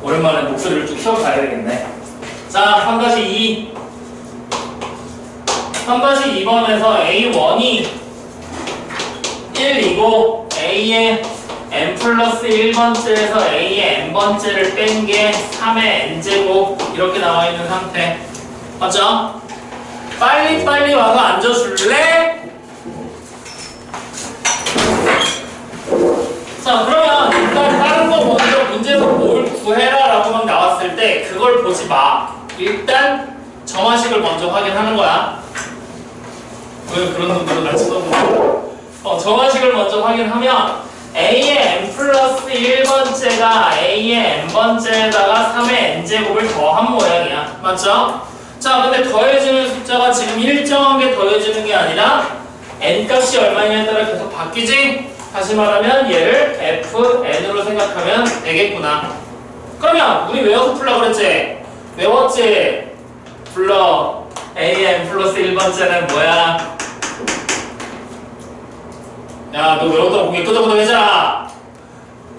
오랜만에 목소리를 좀 키워가야 되겠네. 자, 3-2. 3-2번에서 A1이 1이고 A의 n 플러스 1번째에서 A의 n번째를 뺀 게 3의 n제곱 이렇게 나와 있는 상태. 맞죠? 빨리 와서 앉아줄래? 자, 그러면 일단 다른 거 먼저 문제에서 뭘 구해라 라고만 나왔을 때 그걸 보지 마. 일단 정화식을 먼저 확인하는 거야. 왜 그런 놈들은 날 쳐다보고. 정화식을 먼저 확인하면 A의 n 플러스 1번째가 A의 n번째에다가 3의 n제곱을 더한 모양이야. 맞죠? 자, 근데 더해지는 숫자가 지금 일정한 게 더해지는 게 아니라 n값이 얼마냐에 따라 계속 바뀌지? 다시 말하면 얘를 fn으로 생각하면 되겠구나. 그러면 우리 외워서 풀라고 그랬지? 외웠지? 불러. A의 n 플러스 1번째는 뭐야? 야, 너 외웠다고 고개 끄덕끄덕 했잖아.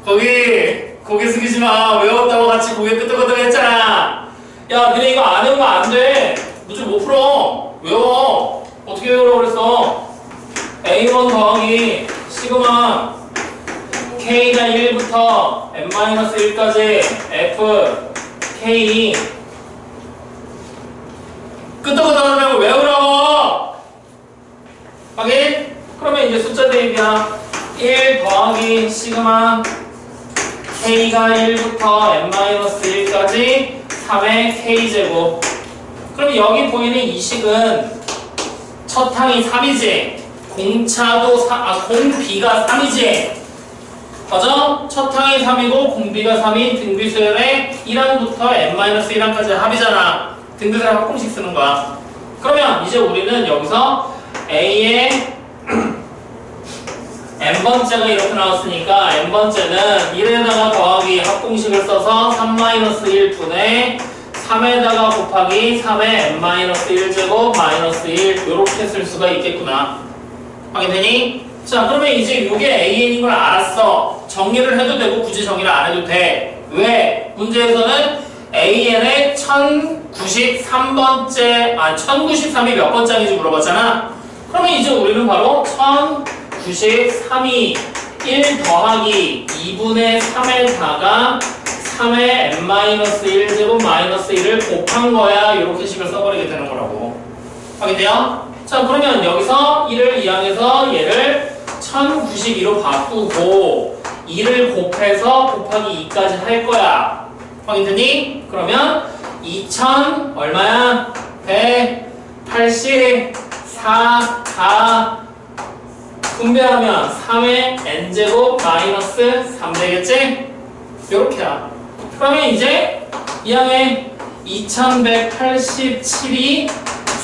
고개 숙이지 마. 외웠다고 같이 고개 끄덕끄덕 했잖아. 야, 니네 이거 안 외우면 안 돼. 너 지금 못 풀어. 외워. 어떻게 외우라고 그랬어? A1 더하기 시그마 K가 1부터 n-1까지 F K 끄덕끄덕 하면 외우라고. 확인? 그러면 이제 숫자 대입이야. 1 더하기 시그마 K가 1부터 n-1까지 3의 K제곱. 그럼 여기 보이는 이 식은 첫 항이 3이지? 공비가 3이지? 맞아? 첫 항이 3이고 공비가 3인 등비수열의 1항부터 n-1항까지 합이잖아. 등비수열 합공식 쓰는 거야. 그러면 이제 우리는 여기서 A의 n번째가 이렇게 나왔으니까 n번째는 1에다가 더하기 합공식을 써서 3-1분의 3에다가 곱하기 3의 n-1제곱 마이너스 1 이렇게 쓸 수가 있겠구나. 확인되니? 자, 그러면 이제 이게 AN인 걸 알았어. 정리를 해도 되고 굳이 정리를 안 해도 돼. 왜? 문제에서는 AN의 1093번째, 1093이 몇 번째인지 물어봤잖아. 그러면 이제 우리는 바로 1093이 1 더하기 2분의 3에다가 3의 n-1제곱 마이너스 1을 곱한 거야. 이렇게 식을 써버리게 되는 거라고. 확인돼요? 자, 그러면 여기서 1을 이항해서 얘를 1092로 바꾸고 2를 곱해서 곱하기 2까지 할 거야. 확인되니? 그러면 2000 얼마야? 184 분배하면 3의 n제곱 마이너스 3 되겠지? 요렇게야. 그러면 이제 이항에 2187이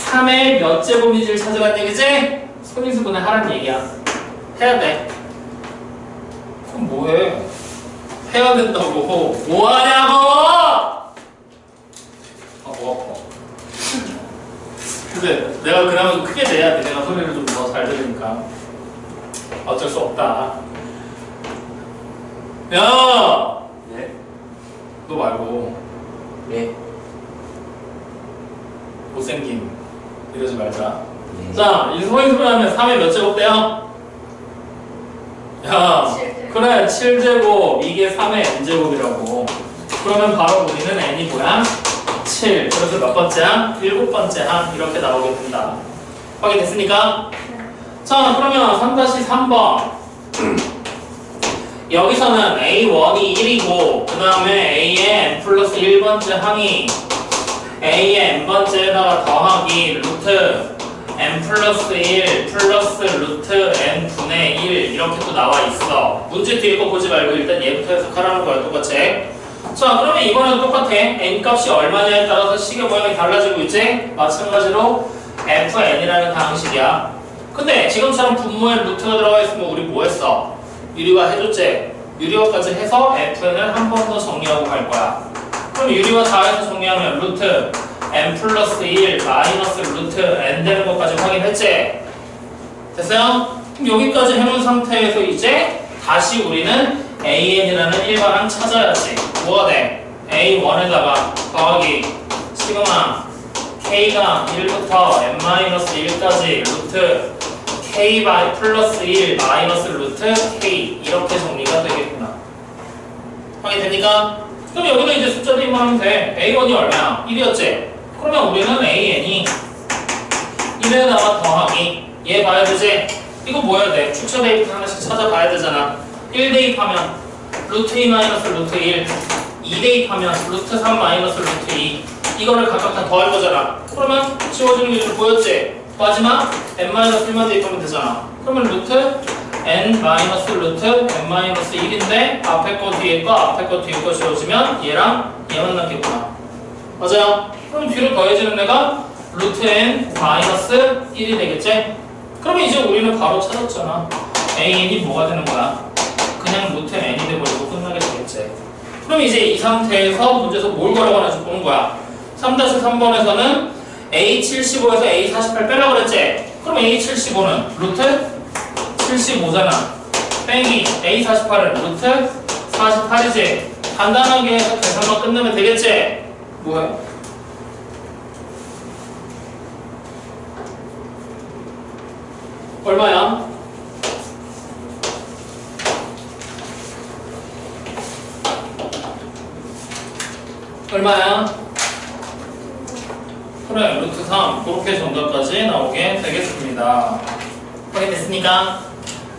3의 몇 제곱인지를 찾아간 얘기지? 소인수분해 하란 얘기야. 해야 돼. 그럼 뭐해? 해야 된다고. 뭐하냐고! 뭐 아파. 근데 내가 그나마 좀 크게 내야 돼. 내가 소리를 좀 더 잘 들으니까. 어쩔 수 없다. 야! 네? 너 말고 네? 못생김 이러지 말자. 네. 자, 이 소인수분 하면 3의 몇 제곱 돼요? 야, 7제곱. 그래 7제곱 이게 3의 n제곱이라고. 그러면 바로 우리는 n이 뭐야? 7. 그래서 몇 번째야? 7번째 항 이렇게 나오게 된다. 확인됐습니까? 자, 그러면 3-3번 여기서는 A1이 1이고 그 다음에 A의 n 플러스 1번째 항이 A의 n번째에다가 더하기 루트 n 플러스 1 플러스 루트 n 분의 1 이렇게 또 나와 있어. 문제 뒤에 거 보지 말고 일단 얘부터 해석하라는 거야. 똑같이. 자, 그러면 이번에도 똑같아. n 값이 얼마냐에 따라서 식의 모양이 달라지고 있지? 마찬가지로 fn이라는 다항식이야. 근데 지금처럼 분모에 루트가 들어가 있으면 우리 뭐 했어? 유리화 해줬지? 유리화까지 해서 fn을 한 번 더 정리하고 갈 거야. 그럼 유리화 다 해서 정리하면 루트 n 플러스 1 마이너스 루트 n 되는 것까지 확인했지? 됐어요? 그럼 여기까지 해놓은 상태에서 이제 다시 우리는 AN이라는 일반항 찾아야지. 뭐가 돼? A1에다가 더하기 시그마 K가 1부터 n-1까지 루트 K 플러스 1 마이너스 루트 K 이렇게 정리가 되겠구나. 확인됩니까? 그럼 여기는 이제 숫자 대입만 하면 돼. A1이 얼마야? 1이었지? 그러면 우리는 AN이 1에다가 더하기 얘 봐야 되지? 이거 뭐 해야 돼? 추차 대입 하나씩 찾아봐야 되잖아. 1 대입하면 루트 2 마이너스 루트 1 2 대입하면 루트 3 마이너스 루트 2 이거를 각각 다 더할 거잖아. 그러면 지워지는 게 좀 보였지? 마지막 n-1만 대입하면 되잖아. 그러면 루트 n 마이너스 루트 n-1인데 앞에 거 뒤에 거 앞에 거 뒤에 거 지워지면 얘랑 얘만 남겠구나. 맞아요? 그럼 뒤로 더해지는 애가 루트 n 마이너스 1이 되겠지? 그러면 이제 우리는 바로 찾았잖아. an이 뭐가 되는 거야? 그냥 루트 n이 돼버리고 끝나게 되겠지. 그럼 이제 이 상태에서 문제에서 뭘 걸어가 하는지 보는 거야. 3-3번에서는 A75에서 A48 빼라고 그랬지? 그럼 A75는 루트 75잖아. 빼기 A48은 루트 48이지. 간단하게 해서 계산만 끝내면 되겠지? 뭐야? 얼마야? 얼마야? 그래, 루트 3 그렇게 정답까지 나오게 되겠습니다. 확인됐습니까?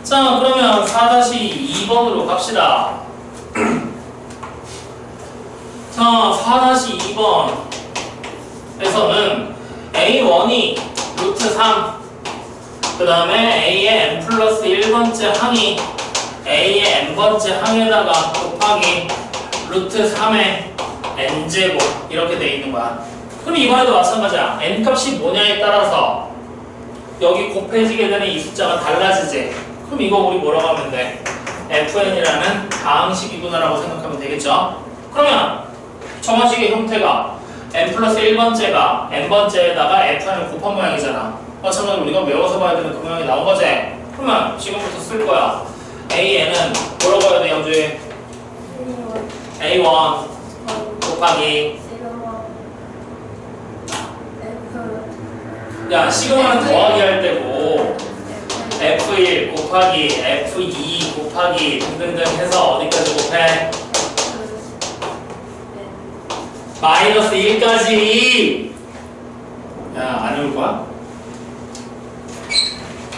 자, 그러면 4-2번으로 갑시다. 자, 4-2번에서는 A1이 루트 3 그 다음에 A의 n 플러스 1번째 항이 A의 n번째 항에다가 곱하기 루트 3의 n제곱 이렇게 돼 있는 거야. 그럼 이번에도 마찬가지야. n 값이 뭐냐에 따라서 여기 곱해지게 되는 이 숫자가 달라지지. 그럼 이거 우리 뭐라고 하면 돼? fn이라는 다항식이구나 라고 생각하면 되겠죠. 그러면 정화식의 형태가 n 플러스 1번째가 n번째에다가 fn을 곱한 모양이잖아. 마찬가지로 우리가 외워서 봐야 되는 그 모양이 나온 거지. 그러면 지금부터 쓸 거야. an은 뭐라고 해야 돼, 영주에? a1 곱하기 야, 시그마는 더하기 할 때고 F1 곱하기 F2 곱하기 등등등 해서 어디까지 곱해? 마이너스 1까지. 야, 안 외울 거야?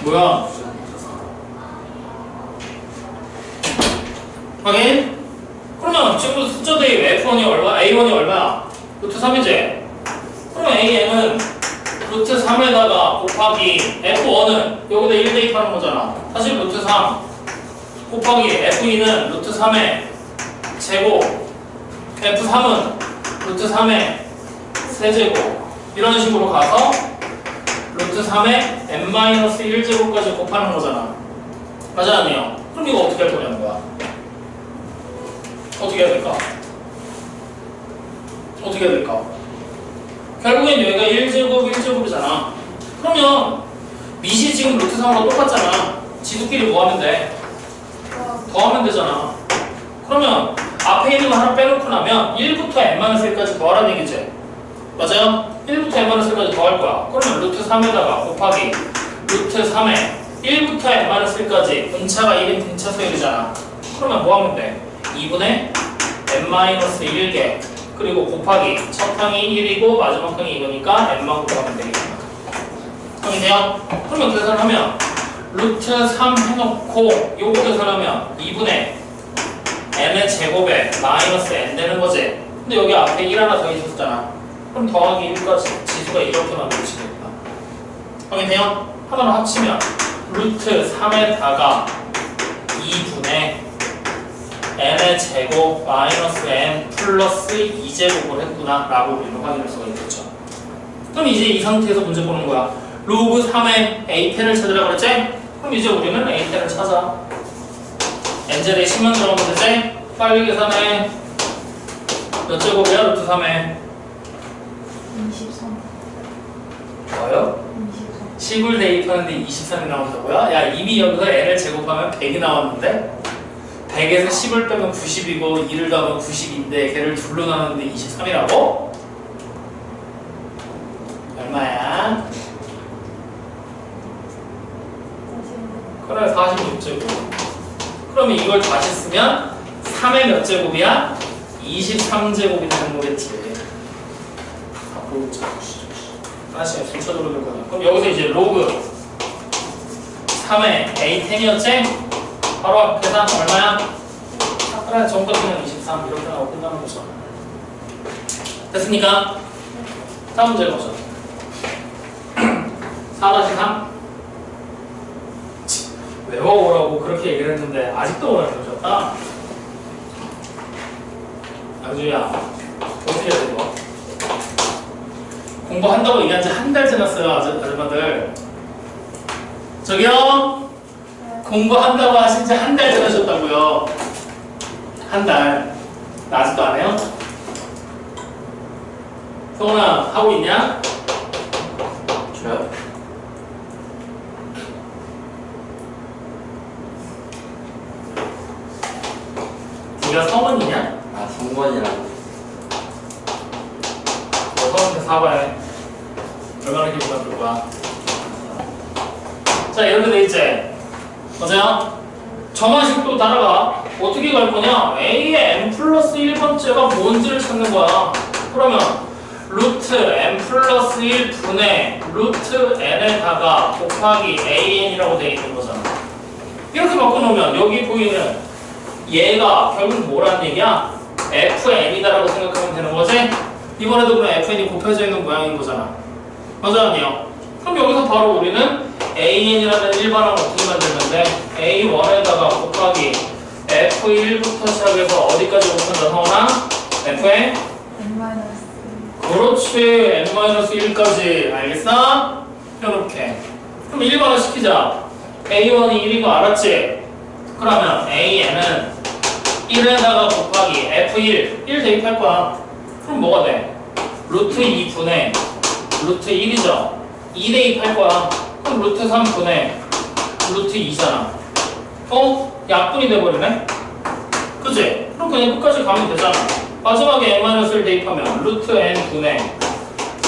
뭐야? 확인? 그러면 지금부터 숫자 대입 F1이 얼마? A1이 얼마야? 루트 3이지? 그럼 AN은 루트 3에다가 곱하기 F1은 여기다 1 대입하는 거잖아. 다시 루트 3 곱하기 F2는 루트 3의 제곱 F3은 루트 3의 세제곱 이런 식으로 가서 루트 3의 n-1제곱까지 곱하는 거잖아. 맞아 아니에요? 그럼 이거 어떻게 할 거냐는 거야. 어떻게 해야 될까? 어떻게 해야 될까? 결국엔 여기가 1제곱 1제곱이잖아. 그러면 밑이 지금 루트 3하고 똑같잖아. 지수끼리 뭐 하면 돼? 더하면 되잖아. 그러면 앞에 있는 거 하나 빼놓고 나면 1부터 n-1까지 더하라는 얘기지. 맞아요? 1부터 n-1까지 더할 거야. 그러면 루트 3에다가 곱하기 루트 3에 1부터 n-1까지 분차가 1인 분차 소열이잖아. 그러면 뭐 하면 돼? 2분의 n-1개 그리고 곱하기 첫 항이 1이고 마지막 항이 이거니까 n만 곱하면 되겠구나. 확인돼요? 그러면 계산하면 루트 3 해놓고 요거 계산하면 2분의 n의 제곱에 마이너스 n 되는 거지. 근데 여기 앞에 1 하나 더 있었잖아. 그럼 더하기 1까지 지수가 이렇게 만들어지겠구나. 확인돼요? 하나로 합치면 루트 3에다가 2분의 n의 제곱 마이너스 n 플러스 2제곱을 했구나 라고 우리는 확인할 수가 있겠죠. 그럼 이제 이 상태에서 문제 보는 거야. 로그 3의 a10을 찾으라고 그랬지? 그럼 이제 우리는 a10을 찾아. n제에 10만 들어가면 되지? 빨리 계산해. 몇 제곱이야 루트 3에? 23. 뭐요? 10을 대입하는데 23이 나온다고요? 야, 이미 여기서 n을 제곱하면 100이 나왔는데? 100에서 10을 빼면 90이고 2를 더하면 90인데 걔를 둘로 나눴는데 23이라고? 얼마야? 그래 46제곱. 그러면 이걸 다시 쓰면 3의 몇 제곱이야? 23제곱이 되는 거겠지. 다시 순차적으로 될 거야. 그럼 여기서 이제 로그 3의 A10이었지? 바로 계산 얼마야? 그래 정답이면 23 이렇게 나오고 끝나는 거죠. 됐습니까? 다음 문제 보죠. 4-3 외워오라고 그렇게 얘기를 했는데 아직도 오라고 그러셨다. 양주야 어떻게 해야 돼 이거? 공부한다고 얘기한 지 한 달 지났어요 아줌마들. 저기요 공부한다고 하신 지 한 달 지나셨다고요. 한 달. 나 아직도 안 해요? 성훈아 하고 있냐? 줘요. 네가 성원이냐? 아, 성권이라고. 너 성원한테 사과해. 얼마나 기분 나쁠 거야. 자 이렇게 돼 있지? 맞아요? 저만식도 따라가. 어떻게 갈 거냐? A의 n 플러스 1번째가 뭔지를 찾는 거야. 그러면 루트 n 플러스 1 분의 루트 n에다가 곱하기 an이라고 되어 있는 거잖아. 이렇게 바꿔놓으면 여기 보이는 얘가 결국 뭐라는 얘기야? fn이다라고 생각하면 되는 거지? 이번에도 그럼 fn이 곱해져 있는 모양인 거잖아. 맞아 아니요? 그럼 여기서 바로 우리는 an이라는 일반항을 어떻게 만들면 돼? a1에다가 곱하기 f1부터 시작해서 어디까지 곱한다 성원아? fn? 그렇지 n-1까지 알겠어? 이렇게 그럼 일반화 시키자. a1이 1인 거 알았지? 그러면 an은 1에다가 곱하기 f1 1 대입할 거야. 그럼 뭐가 돼? 루트 2분의 루트 1이죠? 2 대입할 거야. 그럼 루트 3분의 루트 2잖아. 약분이 돼버리네? 그치? 그럼 그냥 끝까지 가면 되잖아. 마지막에 n-1을 대입하면 루트 n분의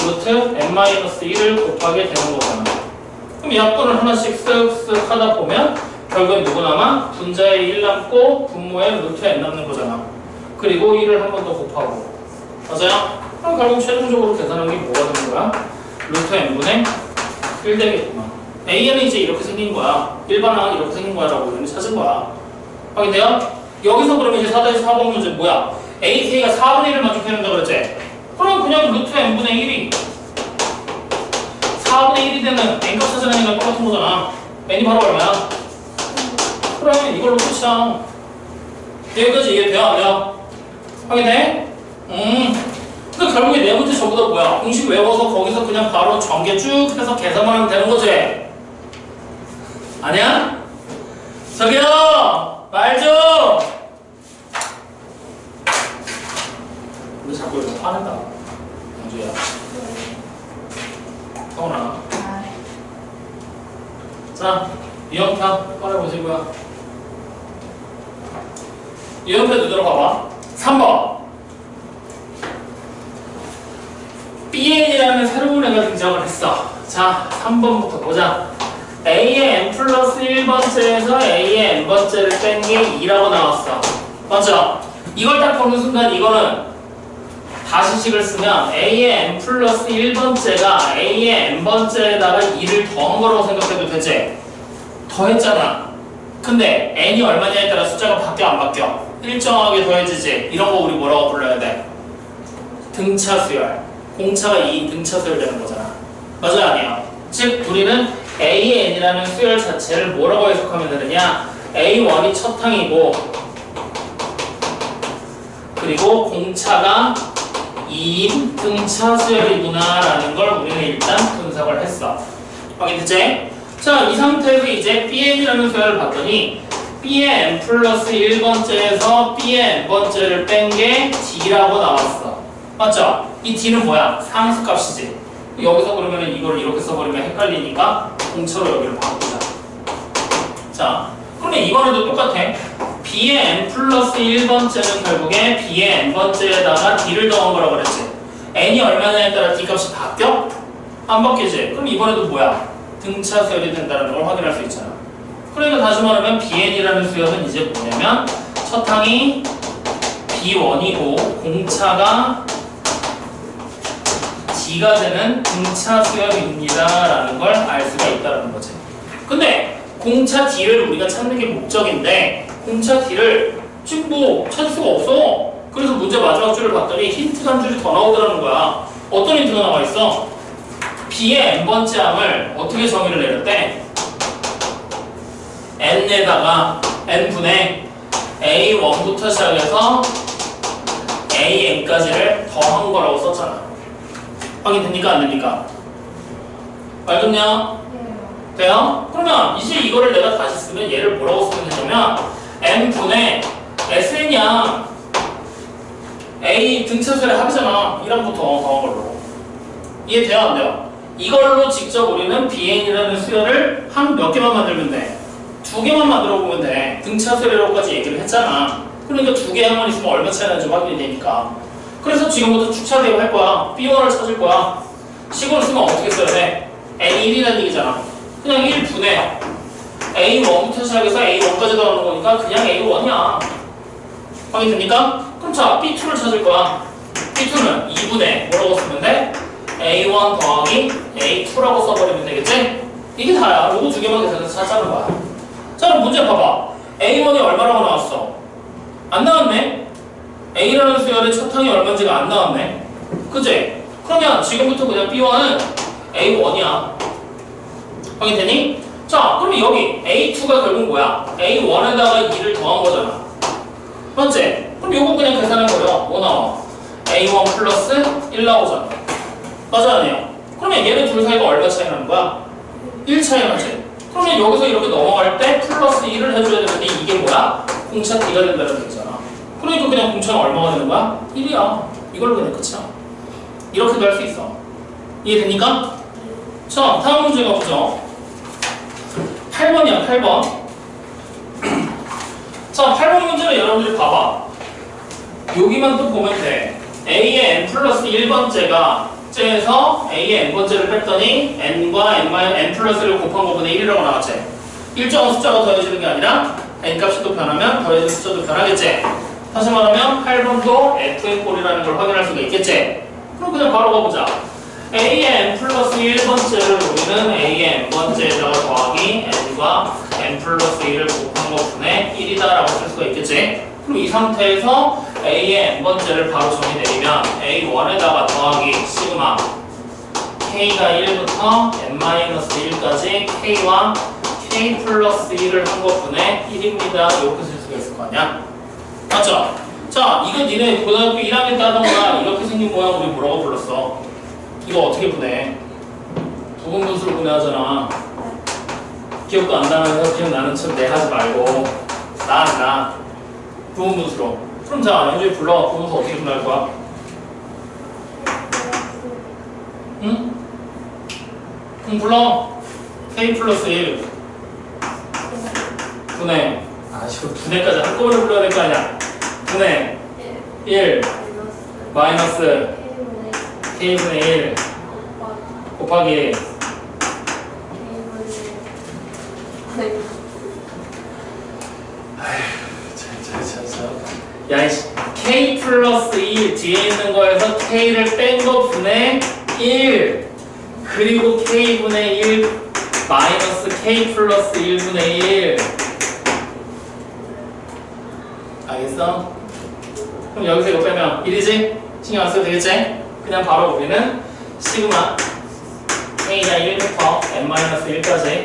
루트 n-1을 곱하게 되는 거잖아. 그럼 약분을 하나씩 쓱쓱 하다 보면 결국엔 누구 남아? 분자에 1 남고 분모에 루트 n 남는 거잖아. 그리고 1을 한 번 더 곱하고. 맞아요? 그럼 결국 최종적으로 계산한 게 뭐가 되는 거야? 루트 n분의 1 되겠구만. A는 이제 이렇게 생긴 거야. 일반항은 이렇게 생긴 거야 라고 우리는 찾은 거야. 확인돼요? 여기서 그러면 이제 4-4번 문제 뭐야? AK가 4분의 1을 만족해낸다 그랬지? 그럼 그냥 루트 n분의 1이 4분의 1이 되는 n값 찾아내는 거랑 똑같은 거잖아. n이 바로 얼마야? 그래 이걸로 끝이야. 여기까지 이해돼요? 안 돼요? 확인돼? 근데 결국에 네 문제 전부 다 뭐야? 공식 외워서 거기서 그냥 바로 전개 쭉 해서 계산만 하면 되는 거지? 아니야? 저기요! 말 좀! 근데 자꾸 이렇게 화낸다. 영주야. 성훈아. 자, 유형편 꺼내보시고요. 유형편 눈으로 봐봐. 3번. BN이라는 새로운 애가 등장을 했어. 자, 3번부터 보자. A의 n 플러스 1번째에서 A의 n번째를 뺀 게 2라고 나왔어. 맞죠? 이걸 딱 보는 순간 이거는 다시 식을 쓰면 A의 n 플러스 1번째가 A의 n번째에다가 2를 더한 거라고 생각해도 되지? 더했잖아. 근데 n이 얼마냐에 따라 숫자가 바뀌어 안 바뀌어? 일정하게 더해지지? 이런 거 우리 뭐라고 불러야 돼? 등차수열. 공차가 2인 등차수열 되는 거잖아. 맞아요? 아니에요? 즉 우리는 A의 n이라는 수열 자체를 뭐라고 해석하면 되느냐? A1이 첫 항이고 그리고 공차가 2인 등차 수열이구나 라는 걸 우리는 일단 분석을 했어. 확인됐지? 자, 이 상태에서 이제 Bn이라는 수열을 봤더니 B의 n 플러스 1번째에서 B의 n번째를 뺀 게 D라고 나왔어. 맞죠? 이 D는 뭐야? 상수값이지. 여기서 그러면 이걸 이렇게 써버리면 헷갈리니까 공차로 여기를 바꾸자. 자, 그러면 이번에도 똑같아. b의 n 플러스 1번째는 결국에 b의 n번째에다가 d를 더한 거라고 그랬지. n이 얼마냐에 따라 d 값이 바뀌어? 안 바뀌지? 그럼 이번에도 뭐야? 등차 수열이 된다는 걸 확인할 수 있잖아. 그러니까 다시 말하면 bn이라는 수열은 이제 뭐냐면 첫 항이 b1이고 공차가 d가 되는 등차 수열입니다 라는 걸 알 수가 있다는 거지. 근데 공차 d를 우리가 찾는 게 목적인데 공차 d를 지금 뭐 찾을 수가 없어. 그래서 문제 마지막 줄을 봤더니 힌트가 한 줄이 더 나오더라는 거야. 어떤 힌트가 나와 있어? b의 n번째 항을 어떻게 정의를 내렸대? n에다가 n분의 a1부터 시작해서 an까지를 더한 거라고 썼잖아. 확인됩니까? 안 됩니까? 알겠냐? 돼요? 그러면 이제 이거를 내가 다시 쓰면 얘를 뭐라고 쓰면 되냐면 n분의 sn이야. a 등차수열의 합이잖아. 1항부터 더한 걸로. 이해돼요? 안 돼요? 이걸로 직접 우리는 bn이라는 수열을 한 몇 개만 만들면 돼. 2개만 만들어 보면 돼. 등차수열이라고까지 얘기를 했잖아. 그러니까 2개 항만 있으면 얼마 차이 나는지 확인이 되니까. 그래서 지금부터 축차 대입 할 거야. b1을 찾을 거야. 식으로 쓰면 어떻게 써야 돼? n1이라는 얘기잖아. 그냥 1분의 a1부터 시작해서 a1까지 더하는 거니까 그냥 a1이야. 확인됩니까? 그럼 자, b2를 찾을 거야. b2는 2분의 뭐라고 쓰면 돼? a1 더하기 a2라고 써버리면 되겠지? 이게 다야. 요거 2개만 계산해서 찾자는 거야. 자, 그럼 문제 봐봐. a1이 얼마라고 나왔어? 안 나왔네? a라는 수열의 첫 항이 얼마인지가 안 나왔네? 그치? 그러면 지금부터 그냥 b1은 a1이야. 확인되니? 자, 그럼 여기 a2가 결국 뭐야? a1에다가 2를 더한 거잖아. 맞지? 그럼 요거 그냥 계산해버려. 뭐 나와? a1 플러스 1 나오잖아. 맞아, 아니에요? 그러면 얘네 둘 사이가 얼마 차이 나는 거야? 1 차이 나지? 그러면 여기서 이렇게 넘어갈 때 플러스 1을 해줘야 되는데 이게 뭐야? 공차 d가 된다는 얘기잖아. 그러니까 그냥 공차는 얼마가 되는 거야? 1이야. 이걸로 그냥 끝이야. 이렇게도 할 수 있어. 이해됩니까? 자, 다음 문제 가보죠. 8번이야, 8번. 자, 8번 문제는 여러분들이 봐봐. 여기만 또 보면 돼. a의 n 플러스 1번째가 째에서 a의 n번째를 뺐더니 n과 n 플러스 1을 곱한 거분의 1이라고 나왔지. 일정한 숫자가 더해지는 게 아니라 n값이 또 변하면 더해진 숫자도 변하겠지. 다시 말하면 8번도 f의 꼴이라는 걸 확인할 수가 있겠지. 그럼 그냥 바로 가보자. a의 n 플러스 1번째를 우리는 a의 n번째에다가 더하기 n과 n 플러스 1을 곱한 것분의 1이다 라고 쓸 수가 있겠지. 그럼 이 상태에서 a의 n번째를 바로 정의 내리면 a1에다가 더하기 시그마 k가 1부터 n-1까지 k와 k 플러스 1을 한 것분의 1입니다. 이렇게 쓸 수가 있을 거 아니야? 맞죠? 자, 이거 니네 고등학교 1학년 때 하던가 이렇게 생긴 모양 우리 뭐라고 불렀어? 이거 어떻게 분해? 부분분수로 분해하잖아. 기억도 안 나면서 기억나는 척 내 하지 말고 나 부분분수로. 그럼 자, 영주이 불러. 부분수 어떻게 분해할 거야? 응? 응, 불러. k 플러스 1 분해. 아, 지금 분해까지 한꺼번에 불러야 될 거 아니야? 분해 1 마이너스 k분의 1 곱하기 야, 이씨. k 플러스 2 뒤에 있는 거에서 k를 뺀 거 분의 1 그리고 k분의 1 마이너스 k 플러스 1분의 1 알겠어? 그럼 여기서 이거 빼면 1이지? 신경 안 써도 되겠지? 그냥 바로 우리는 시그마 k가 1부터 n-1까지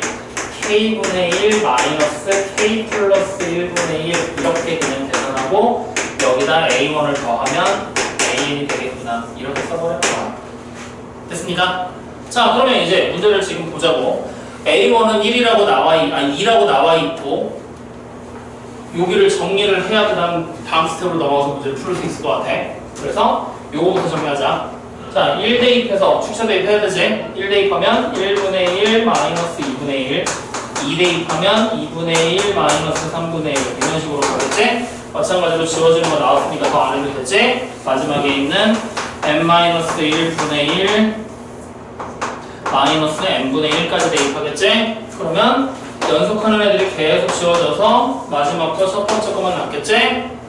k분의 1 마이너스 k 플러스 1분의 1 이렇게 그냥 계산하고 여기다 a1을 더하면 an이 되겠구나. 이렇게 써버릴 거야. 됐습니까? 자, 그러면 이제 문제를 지금 보자고. a1은 1이라고 나와 2라고 나와 있고 여기를 정리를 해야 다음 스텝으로 넘어가서 문제를 풀 수 있을 것 같아. 그래서 요거부터 정리하자. 자, 1 대입해서 축차 대입해야 되지? 1 대입하면 1분의 1 마이너스 2분의 1 2 대입하면 2분의 1 마이너스 3분의 1 이런 식으로 가겠지? 마찬가지로 지워지는 거 나왔으니까 더 안 해도 되지? 마지막에 있는 n-1분의 1 마이너스 n분의 1까지 대입하겠지? 그러면 연속하는 애들이 계속 지워져서 마지막 거 첫 번째 거만 남겠지?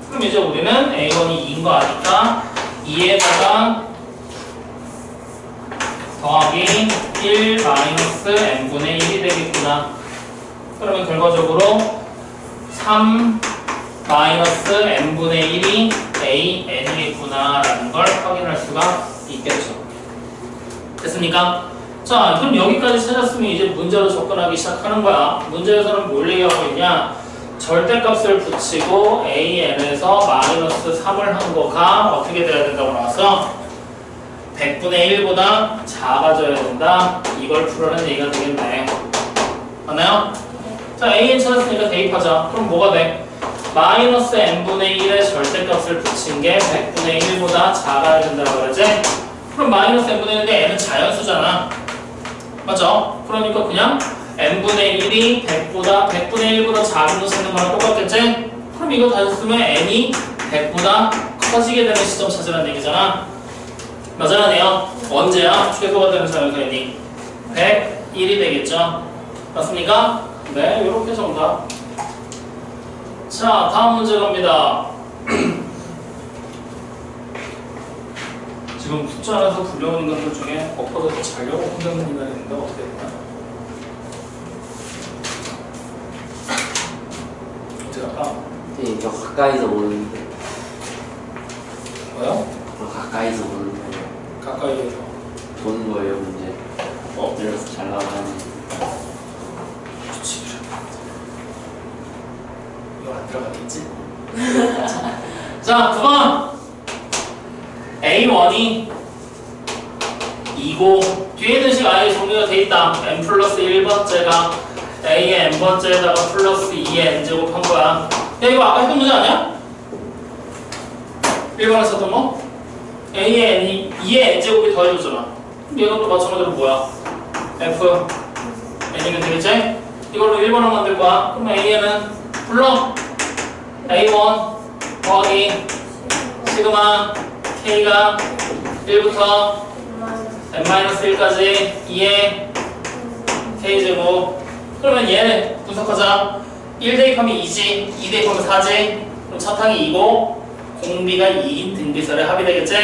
그럼 이제 우리는 A1이 2인 거 아니까 2에다가 더하기 1 마이너스 n분의 1이 되겠구나. 그러면 결과적으로 3 마이너스 n분의 1이 AN이겠구나 라는 걸 확인할 수가 있겠죠. 됐습니까? 자, 그럼 여기까지 찾았으면 이제 문제로 접근하기 시작하는 거야. 문제에서는 뭘 얘기하고 있냐? 절대값을 붙이고 AN에서 마이너스 3을 한 거가 어떻게 돼야 된다고 나왔어? 100분의 1보다 작아져야 된다. 이걸 풀어낸 얘기가 되겠네. 맞나요? 자, AN 찾았으니까 대입하자. 그럼 뭐가 돼? 마이너스 n분의 1의 절대값을 붙인 게 100분의 1보다 작아야 된다고 그러지? 그럼 마이너스 n분의 1인데 n은 자연수잖아. 맞죠? 그러니까 그냥 n분의 1이 100분의 1보다 작은 거 쓰는 거랑 똑같겠지? 그럼 이거 다시 쓰면 n이 100보다 커지게 되는 시점 찾으라는 얘기잖아. 맞아요? 언제야? 최소가 되는 자연수 n이 101이 되겠죠? 맞습니까? 네, 이렇게 정답. 자, 다음 문제 갑니다. 지금 숫자 안에서 불려오는 것들 중에 엎어져서 자려고 혼자는 인간이 있는데 어떻게 될까? 어떻게 할까? 네, 저 가까이서 보는데. 뭐요? 저 가까이서 보는 거예요. 가까이에서 보는 거예요, 문제. 내려서 잘 나가는. 그렇지, 그래. 이거 안 들어가겠지? 자, 9번 A1이 2고 뒤에 있는 식 아예 정리가 돼 있다. n 플러스 1번째가 A의 n번째에다가 플러스 2의 n제곱 한 거야. 야, 이거 아까 했던 문제 아니야? 1번에 썼던 거? A의 n이 2의 n제곱이 더해줬잖아. 얘가 또 마찬가지로 뭐야? F n이면 되겠지? 이걸로 1번을 만들 거야. 그럼 A에는 불러 A1 더하기 시그마 K가 1부터 n-1까지 2의 K제곱. 그러면 얘 분석하자. 1 대입하면 2지 2 대입하면 4지. 그럼 차탕이 2고 공비가 2인 등비설의 합이 되겠지?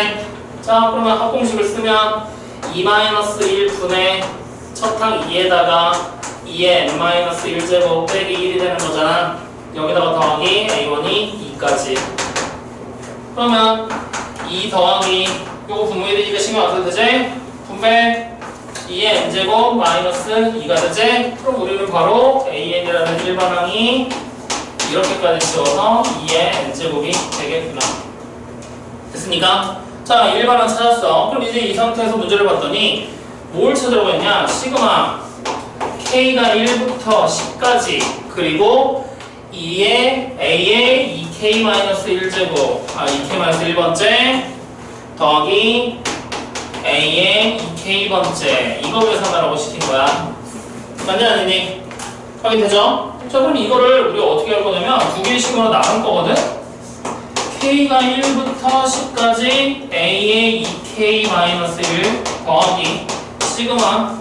자, 그러면 합공식을 쓰면 2-1분의 차탕 2에다가 2의 n-1제곱 빼기 1이 되는 거잖아. 여기다가 더하기 A1이 2까지. 그러면 2 더하기 요거 분모에 되니까 신경 안 써도 되지? 분배 2의 n제곱 마이너스 2가 되지? 그럼 우리는 바로 AN이라는 일반항이 이렇게까지 지워서 2의 n제곱이 되겠구나. 됐습니까? 자, 일반항 찾았어. 그럼 이제 이 상태에서 문제를 봤더니 뭘 찾으라고 했냐? 시그마 K가 1부터 10까지 그리고 2의 A의 2K-1제곱 2K-1번째 더하기 A의 2K번째 이거 계산하라고 시킨 거야. 맞냐 아니니? 확인되죠? 자, 그럼 이거를 우리가 어떻게 할 거냐면 두 개의 식으로 나눌 거거든? K가 1부터 10까지 A의 2K-1 더하기 시그마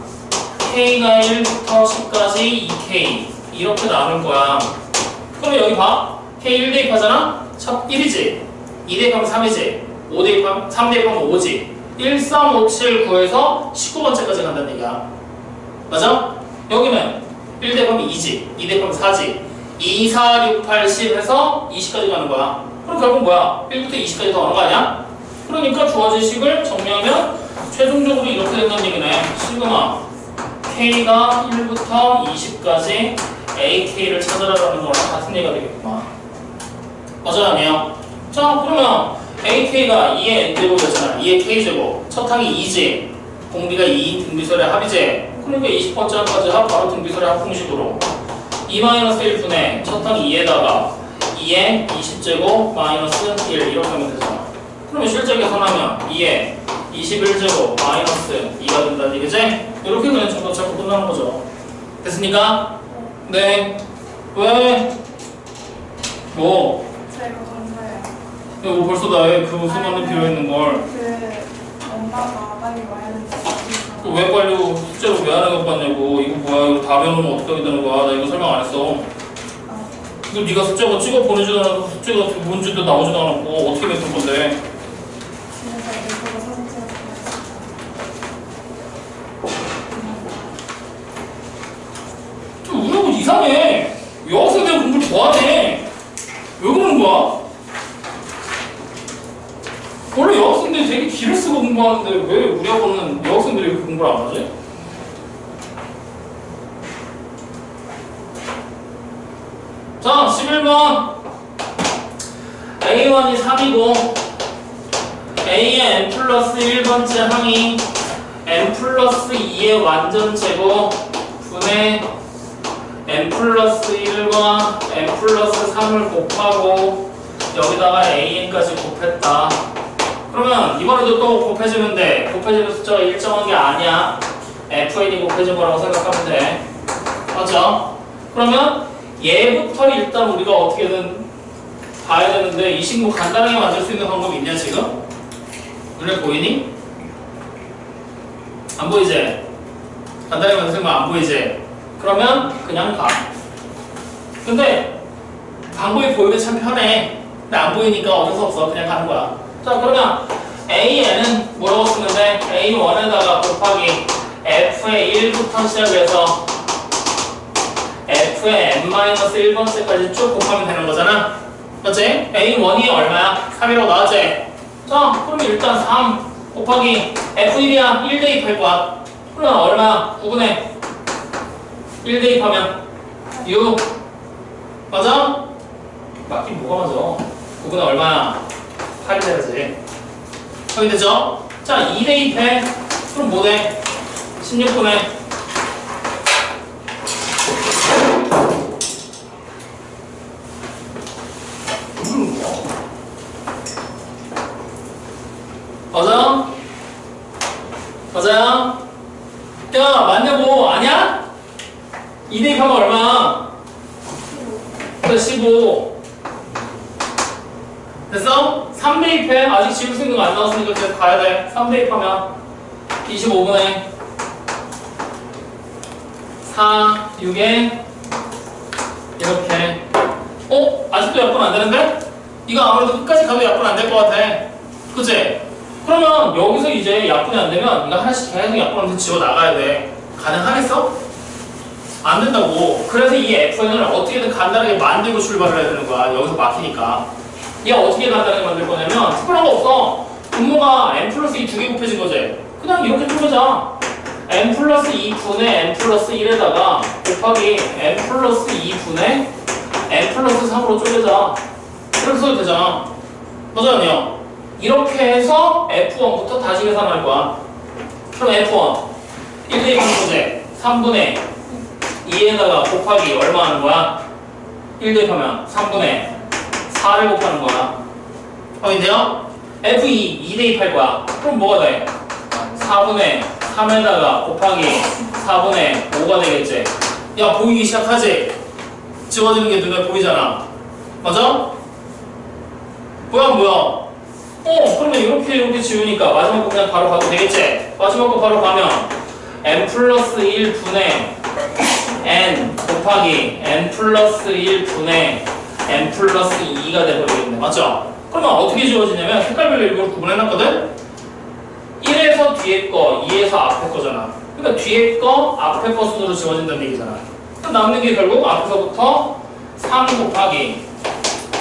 K가 1부터 10까지 2K 이렇게 나눌 거야. 그럼 여기 봐. K 1 대입하잖아? 첫 1이지 2 대입하면 3이지 5 대입하면 3 대입하면 5지 1, 3, 5, 7, 9에서 19번째까지 간다는 얘기야. 맞아? 여기는 1 대입하면 2지 2 대입하면 4지 2, 4, 6, 8, 10 해서 20까지 가는 거야. 그럼 결국 뭐야? 1부터 20까지 더하는 거 아니야? 그러니까 주어진 식을 정리하면 최종적으로 이렇게 된다는 얘기네. 시그마 K가 1부터 20까지 AK를 찾아라라는 거랑 같은 얘기가 되겠구나. 맞아요? 아니에요? 자, 그러면 AK가 2의 n제곱이었잖아. 2의 K제곱. 첫 항이 2지. 공비가 2인 등비설의 합이지. 그러니까 20번째 항까지 합 바로 등비설의 합공식으로 2-1분의 첫 항 2에다가 2의 20제곱 마이너스 1 이렇게 하면 되잖아. 그러면 실제 계산하면 2의 21제곱 마이너스 2가 된다는 얘기지? 이렇게 그냥 정도 잡고 끝나는 거죠. 됐습니까? 네. 왜? 뭐? 제가 건가요? 야, 뭐 벌써 나의 그 수만은 비어있는 걸. 엄마가 빨리 와야 되는데. 왜 빨리 숙제를 왜 안 해봤냐고. 이거 뭐야? 이거 다 배워놓으면 어떻게 되는 거야? 나 이거 설명 안 했어. 이거 네가 숙제가 찍어 보내지도 않았고 숙제가 뭔지도 나오지도 않았고 어떻게 맺을 건데? 집에서 이거 사진 찍었어요. 좀 우리 학원 이상해. 여학생들 공부를 좋아하네. 왜 그러는 거야? 원래 여학생들이 되게 기를 쓰고 공부하는데 왜 우리 학원은 여학생들이 이렇게 공부를 안 하지? 자, 11번 A1이 3이고 A의 n 플러스 1번째 항이 n 플러스 2의 완전체고 분의 n 플러스 1과 n 플러스 3을 곱하고 여기다가 an까지 곱했다. 그러면 이번에도 또 곱해지는데 곱해지는 숫자가 일정한 게 아니야. FN이 곱해진 거라고 생각하면 돼. 맞죠? 그러면 얘부터 일단 우리가 어떻게든 봐야 되는데 이 식무 간단하게 만들 수 있는 방법이 있냐 지금? 눈에 보이니? 안 보이지? 간단하게 만드는 거 안 보이지? 그러면 그냥 가. 근데 방법이 보이면 참 편해. 근데 안 보이니까 어쩔 수 없어. 그냥 가는 거야. 자, 그러면 AN은 뭐라고 쓰면 돼? A1에다가 곱하기 F의 1부터 시작해서 F의 n-1번째까지 쭉 곱하면 되는 거잖아. 맞지? A1이 얼마야? 3이라고 나왔지? 자, 그러면 일단 3 곱하기 F1이야. 1 대입할 거야. 그러면 얼마야? 9분의 1 대입하면 6 맞아? 맞긴 뭐가 맞아? 9분의 얼마야? 8이 돼야지. 확인되죠? 자, 2 대입해. 그럼 뭐 돼? 16분의 맞아? 맞아요? 야, 맞냐고? 아니야? 2 대입하면 얼마? 그래, 15. 됐어? 3 대입해. 아직 지울 수 있는 거 안 나왔으니까 계속 가야 돼. 3 대입하면 25분의 4, 6에 이렇게. 아직도 약분 안 되는데? 이거 아무래도 끝까지 가도 약분 안 될 것 같아. 그치? 그러면 여기서 이제 약분이 안 되면 이거 하나씩 계속 약분하면서 지워 나가야 돼. 가능하겠어? 안 된다고. 그래서 이 FN을 어떻게든 간단하게 만들고 출발을 해야 되는 거야. 여기서 막히니까. 얘 어떻게 간단하게 만들 거냐면 특별한 거 없어. 분모가 n 플러스 2 두 개 곱해진 거지. 그냥 이렇게 쪼개자. n 플러스 2분의 n 플러스 1에다가 곱하기 n 플러스 2분의 n 플러스 3으로 쪼개자. 이렇게 써도 되잖아. 맞아요, 아니요? 이렇게 해서 F1부터 다시 계산할 거야. 그럼 F1 1 대입하는 거지. 3분의 2에다가 곱하기 얼마 하는 거야? 1 대입하면 3분의 4를 곱하는 거야. 확인돼요? F2 2 대입할 거야. 그럼 뭐가 돼? 4분의 3에다가 곱하기 4분의 5가 되겠지. 야, 보이기 시작하지? 지워지는 게 눈에 보이잖아. 맞아? 뭐야? 그러면 이렇게 지우니까 마지막 거 그냥 바로 가도 되겠지? 마지막 거 바로 가면 n 플러스 1분의 n 곱하기 n 플러스 1분의 n 플러스 2가 돼버리겠네. 맞죠? 그러면 어떻게 지워지냐면 색깔별로 일부러 구분해놨거든? 1에서 뒤에 거, 2에서 앞에 거잖아. 그러니까 뒤에 거, 앞에 거 순으로 지워진다는 얘기잖아. 그럼 남는 게 결국 앞에서부터 3 곱하기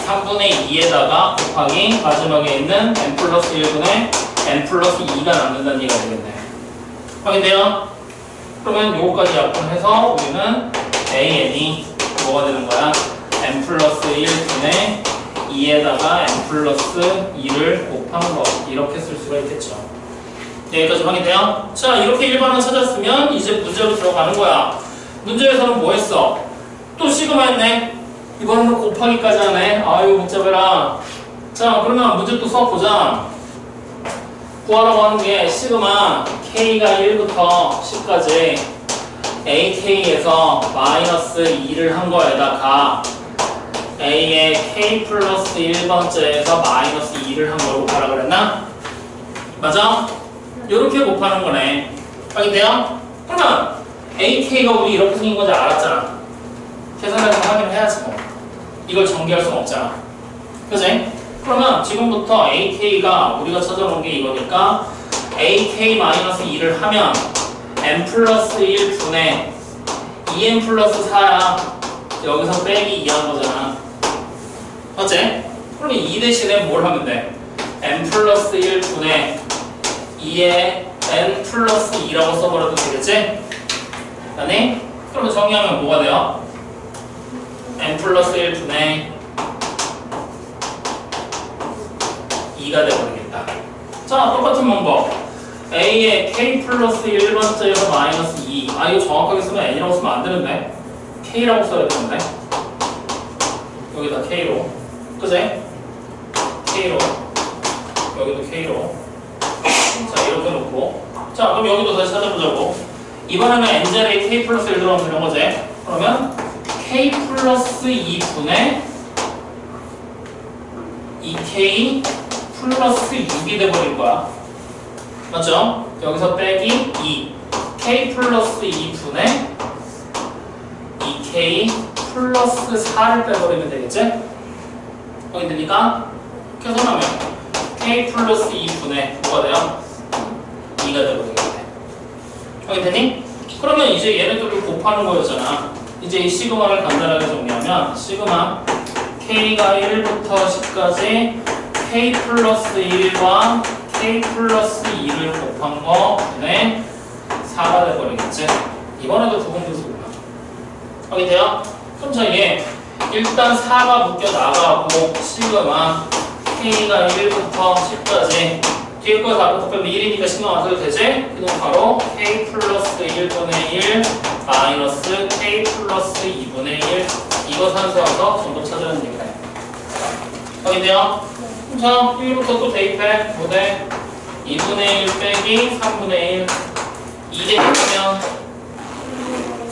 3분의 2에다가 곱하기 마지막에 있는 n 플러스 1분의 n 플러스 2가 남는다는 얘기가 되겠네. 확인돼요? 그러면 요거까지 약분해서 우리는 an이 뭐가 되는 거야? n 플러스 1분의 2에다가 n 플러스 2를 곱한 거. 이렇게 쓸 수가 있겠죠. 여기까지 확인돼요? 자, 이렇게 일반을 찾았으면 이제 문제로 들어가는 거야. 문제에서는 뭐 했어? 또 시그마 했네. 이번에는 곱하기까지 하네. 아유, 복잡해라. 자, 그러면 문제 또 써보자. 구하라고 하는 게 시그마 K가 1부터 10까지 ak에서 마이너스 2를 한 거에다가 a의 k 플러스 1번째에서 마이너스 2를 한 걸 곱하라 그랬나? 맞아? 요렇게 곱하는 거네. 확인돼요? 그러면 ak가 우리 이렇게 생긴 건지 알았잖아. 계산해서 확인을 해야지 뭐. 이걸 전개할 수는 없잖아. 그치? 그러면 지금부터 ak가 우리가 찾아놓은 게 이거니까 ak-2를 하면 n 플러스 1분의 2n 플러스 4야. 여기서 빼기 2 한 거잖아. 맞지? 그러면 2 대신에 뭘 하면 돼? n 플러스 1분의 2에 n 플러스 2라고 써버려도 되겠지? 아니? 그러면 정리하면 뭐가 돼요? n 플러스 1분의 2가 되어버리겠다. 자, 똑같은 방법. a의 k 플러스 1번째에서 마이너스 2. 아, 이거 정확하게 쓰면 n이라고 쓰면 안 되는데. k라고 써야 되는데. 여기다 k로. 그지? k로. 여기도 k로. 자, 이렇게 놓고. 자, 그럼 여기도 다시 찾아보자고. 이번에는 n자리에 k 플러스 1 들어가면 되는 거지. 그러면 k 플러스 2분의 2k 플러스 6이 돼버릴 거야. 맞죠? 여기서 빼기 2. k 플러스 2분의 2k 플러스 4를 빼버리면 되겠지? 확인되니까? 계산하면 k 플러스 2분의 뭐가 돼요? 2가 돼버리겠네. 확인되니? 그러면 이제 얘네들을 곱하는 거였잖아. 이제 이 시그마를 간단하게 정리하면 시그마 k가 1부터 10까지 k 플러스 1과 k 플러스 2를 곱한 거 분의 4가 돼버리겠지? 이번에도 두 번 계속이야. 확인돼요? 그럼 자 얘 일단 4가 묶여 나가고 시그마 k가 1부터 10까지 뒤에 거 다 곱하면 1이니까 신경 안 써도 되지? 그럼 바로 k 플러스 1분의 1 마이너스 k 플러스 2분의 1 이거 산수하서 정답 찾으라는 얘기네. 확인돼요? 자, 1부터 또 대입해. 5대 2분의 1 빼기 3분의 1 2 대입하면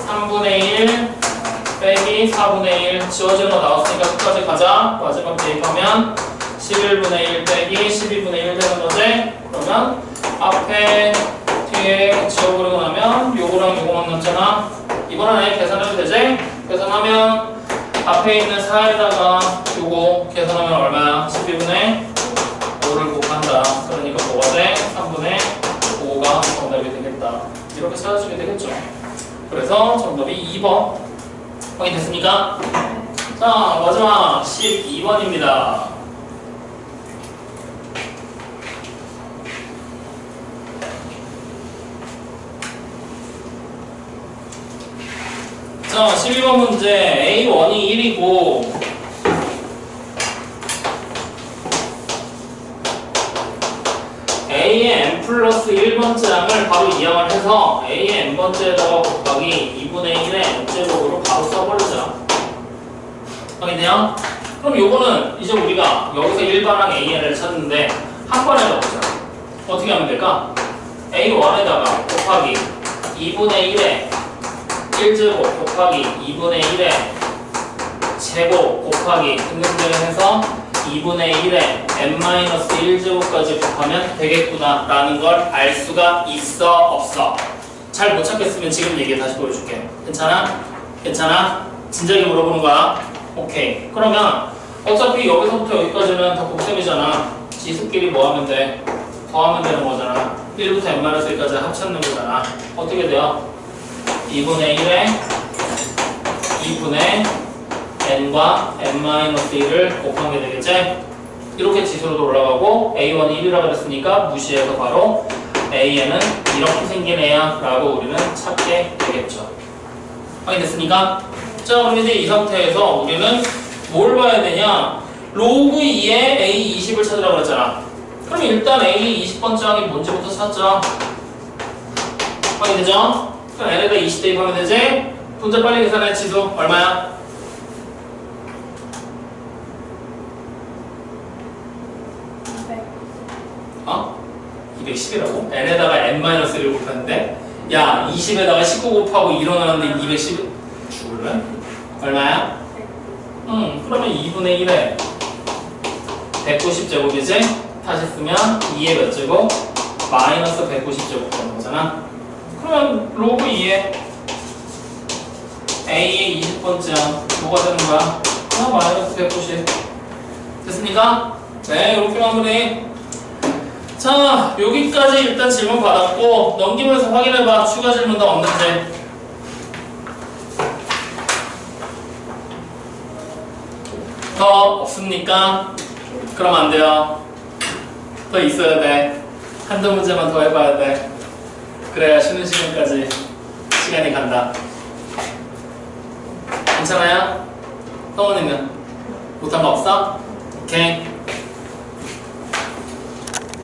3분의 1 빼기 4분의 1 지워지는 거 나왔으니까 끝까지 가자. 마지막 대입하면 11분의 1 빼기 12분의 1 되는 거지? 그러면 앞에 뒤에 지워버리고 나면 요거랑 요거만 남잖아. 이번에 계산해도 되지? 계산하면 앞에 있는 4에다가 요거 계산하면 얼마야? 12분의 5를 곱한다. 그러니까 뭐가 돼? 3분의 5가 정답이 되겠다. 이렇게 찾아주게 되겠죠. 그래서 정답이 2번. 확인됐습니까? 자, 마지막 12번입니다. 자, 12번 문제 A1이 1이고 A의 n 플러스 1번째 항을 바로 이항을 해서 A의 n번째에다가 곱하기 2분의 1의 n제곱으로 바로 써버리자. 확인돼요? 그럼 요거는 이제 우리가 여기서 일반항 AN을 찾는데 한 번에 넣어보자. 어떻게 하면 될까? A1에다가 곱하기 2분의 1의 1제곱 곱하기 2분의 1의 제곱 곱하기 등등등 해서 2분의 1에 n-1제곱까지 곱하면 되겠구나 라는 걸 알 수가 있어 없어? 잘 못 찾겠으면 지금 얘기 다시 보여줄게. 괜찮아? 괜찮아? 진작에 물어보는 거야? 오케이. 그러면 어차피 여기서부터 여기까지는 다 곱셈이잖아. 지수끼리 뭐 하면 돼? 더하면 되는 거잖아. 1부터 n-1까지 합쳤는 거잖아. 어떻게 돼요? 2분의 1에 2분의 n과 n-1을 곱한 게 되겠지? 이렇게 지수로도 올라가고 A1이 1이라고 그랬으니까 무시해서 바로 AN은 이렇게 생긴 애야 라고 우리는 찾게 되겠죠. 확인됐습니까? 자, 그럼 이제 이 상태에서 우리는 뭘 봐야 되냐? 로그 2에 A20을 찾으라고 그랬잖아. 그럼 일단 A20번째 항이 뭔지부터 찾자. 확인되죠? 그럼 n에다 20 대입하면 되지? 분자 빨리 계산해. 지수 얼마야? 어? 210이라고? n에다가 n-1을 곱했는데 야 20에다가 19 곱하고 1로 나눴는데 210 죽을래? 얼마야? 그러면 2분의 1에 190제곱이지? 다시 쓰면 2에 몇 제곱? 마이너스 190제곱 되는 거잖아. 그러면 로그 2에 A의 20번째야. 뭐가 되는 거야? 마이너스 190. 됐습니까? 네, 이렇게 마무리. 자, 여기까지 일단 질문 받았고 넘기면서 확인해봐. 추가 질문 더 없는지. 더 없습니까? 그럼 안 돼요. 더 있어야 돼. 한두 문제만 더 해봐야 돼. 그래야 쉬는 시간까지 시간이 간다. 괜찮아요? 성원이는 못한 거 없어? 오케이.